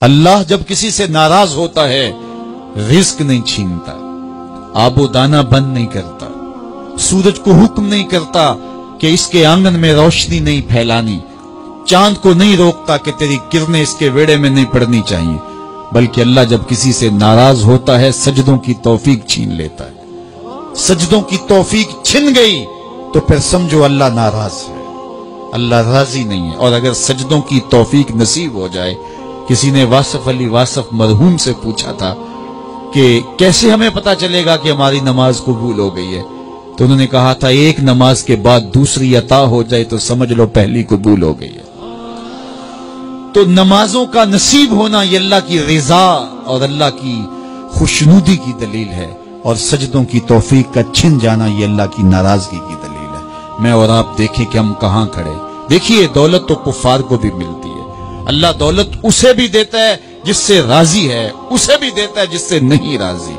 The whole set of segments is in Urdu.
اللہ جب کسی سے ناراض ہوتا ہے رزق نہیں چھینتا، آب و دانا بند نہیں کرتا، سورج کو حکم نہیں کرتا کہ اس کے آنگن میں روشنی نہیں پھیلانی، چاند کو نہیں روکتا کہ تیری کرنیں اس کے ویڑے میں نہیں پڑنی چاہیے، بلکہ اللہ جب کسی سے ناراض ہوتا ہے سجدوں کی توفیق چھین لیتا ہے۔ سجدوں کی توفیق چھن گئی تو پھر سمجھو اللہ ناراض ہے، اللہ راضی نہیں ہے۔ اور اگر سجدوں کی توفیق نصیب ہو جائے، کسی نے واصف علی واصف مرحوم سے پوچھا تھا کہ کیسے ہمیں پتا چلے گا کہ ہماری نماز قبول ہو گئی ہے، تو انہوں نے کہا تھا ایک نماز کے بعد دوسری عطا ہو جائے تو سمجھ لو پہلی قبول ہو گئی ہے۔ تو نمازوں کا نصیب ہونا یہ اللہ کی رضا اور اللہ کی خوشنودی کی دلیل ہے، اور سجدوں کی توفیق کا چھن جانا یہ اللہ کی ناراضگی کی دلیل ہے۔ میں اور آپ دیکھیں کہ ہم کہاں کھڑے۔ دیکھیے دولت تو کفار کو بھی ملتی ہے، اللہ دولت اسے بھی دیتا ہے جس سے راضی ہے، اسے بھی دیتا ہے جس سے نہیں راضی،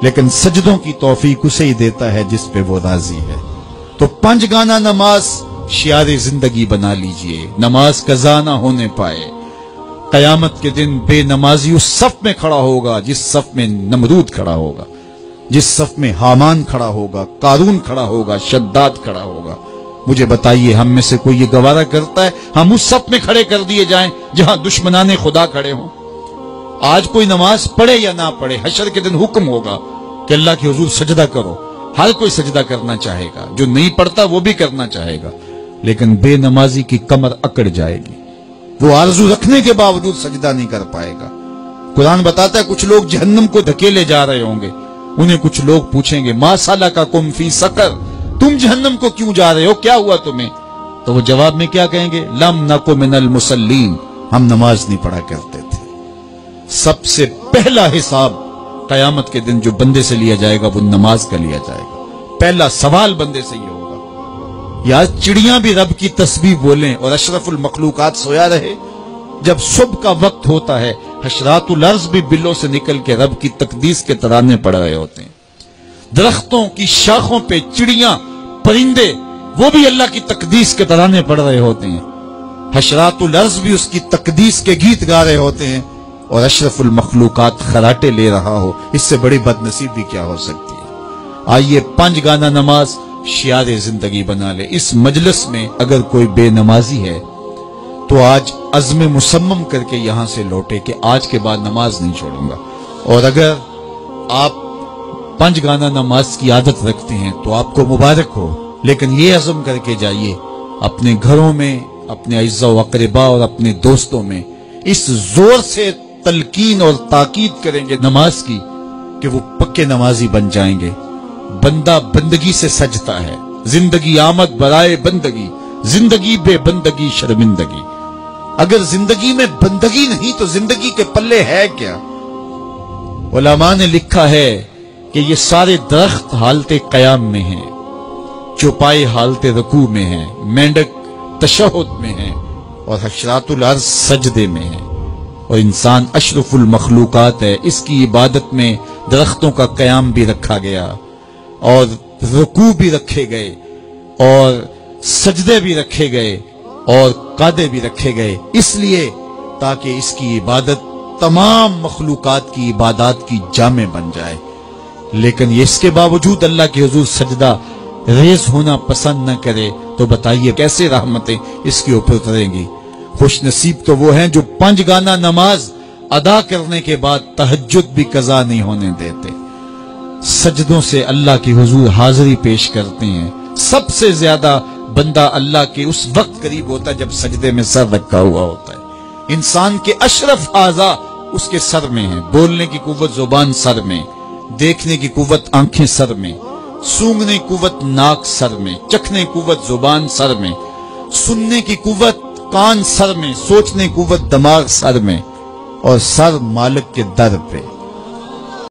لیکن سجدوں کی توفیق اسے ہی دیتا ہے جس پہ وہ راضی ہے۔ تو 5 گانا نماز شعار زندگی بنا لیجئے، نماز قضا نہ ہونے پائے۔ قیامت کے دن بے نمازی اس صف میں کھڑا ہوگا جس صف میں نمرود کھڑا ہوگا، جس صف میں حامان کھڑا ہوگا، قارون کھڑا ہوگا، شداد کھڑا ہوگا۔ مجھے بتائیے ہم میں سے کوئی یہ گوارا کرتا ہے ہم اس صف میں کھڑے کر دیے جائیں جہاں دشمنان خدا کھڑے ہوں؟ آج کوئی نماز پڑھے یا نہ پڑھے، حشر کے دن حکم ہوگا کہ اللہ کے حضور سجدہ کرو۔ ہر کوئی سجدہ کرنا چاہے گا، جو نہیں پڑھتا وہ بھی کرنا چاہے گا، لیکن بے نمازی کی کمر اکڑ جائے گی، وہ آرزو رکھنے کے باوجود سجدہ نہیں کر پائے گا۔ قرآن بتاتا ہے کچھ لوگ جہنم کو دھکیلے جا رہے ہوں گے، انہیں کچھ لوگ پوچھیں گے ما سلککم فی سقر، تم جہنم کو کیوں جا رہے ہو، کیا ہوا تمہیں؟ تو وہ جواب میں کیا کہیں گے؟ لم نکو من المصلین، ہم نماز نہیں پڑھا کرتے تھے۔ سب سے پہلا حساب قیامت کے دن جو بندے سے لیا جائے گا وہ نماز کا لیا جائے گا۔ پہلا سوال بندے سے یہ ہوگا۔ یا چڑیاں بھی رب کی تسبیح بولیں اور اشرف المخلوقات سویا رہے؟ جب صبح کا وقت ہوتا ہے حشرات الارض بھی بلوں سے نکل کے رب کی تقدیس کے ترانے پڑھ رہے ہوتے ہیں، درختوں کی شاخوں پہ چڑیاں پرندے وہ بھی اللہ کی تقدیس کے ترانے پڑھ رہے ہوتے ہیں، حشرات الارض بھی اس کی تقدیس کے گیت گا رہے ہوتے ہیں، اور اشرف المخلوقات خراٹے لے رہا ہو۔ اس سے بڑی بد نصیبی کیا ہو سکتی ہے؟ آئیے 5 گانا نماز شعار زندگی بنا لے۔ اس مجلس میں اگر کوئی بے نمازی ہے تو آج عزم مصمم کر کے یہاں سے لوٹے کہ آج کے بعد نماز نہیں چھوڑوں گا، اور اگر آپ 5 گانا نماز کی عادت رکھتے ہیں تو آپ کو مبارک ہو، لیکن یہ عزم کر کے جائیے اپنے گھروں میں، اپنے اعزاء و اقرباء اور اپنے دوستوں میں اس زور سے تلقین اور تاکید کریں گے نماز کی کہ وہ پکے نمازی بن جائیں گے۔ بندہ بندگی سے سجتا ہے، زندگی آمد برائے بندگی، زندگی بے بندگی شرمندگی۔ اگر زندگی میں بندگی نہیں تو زندگی کے پلے ہے کیا؟ علماء نے لکھا ہے کہ یہ سارے درخت حالت قیام میں ہیں، چوپائے حالت رکوع میں ہیں، مینڈک تشہد میں ہیں، اور حشرات الارض سجدے میں ہیں، اور انسان اشرف المخلوقات ہے۔ اس کی عبادت میں درختوں کا قیام بھی رکھا گیا، اور رکوع بھی رکھے گئے، اور سجدے بھی رکھے گئے، اور قعدے بھی رکھے گئے، اس لیے تاکہ اس کی عبادت تمام مخلوقات کی عبادات کی جامع بن جائے۔ لیکن اس کے باوجود اللہ کے حضور سجدہ ریز ہونا پسند نہ کرے تو بتائیے کیسے رحمتیں اس کے اوپر اتریں گی؟ خوش نصیب تو وہ ہیں جو 5 گانا نماز ادا کرنے کے بعد تہجد بھی قضا نہیں ہونے دیتے، سجدوں سے اللہ کے حضور حاضری پیش کرتے ہیں۔ سب سے زیادہ بندہ اللہ کے اس وقت قریب ہوتا ہے جب سجدے میں سر رکھا ہوا ہوتا ہے۔ انسان کے اشرف اعضاء اس کے سر میں ہیں، بولنے کی قوت زبان سر میں، دیکھنے کی قوت آنکھیں سر میں، سونگنے کی قوت ناک سر میں، چکھنے کی قوت زبان سر میں، سننے کی قوت کان سر میں، سوچنے کی قوت دماغ سر میں، اور سر مالک کے در پہ۔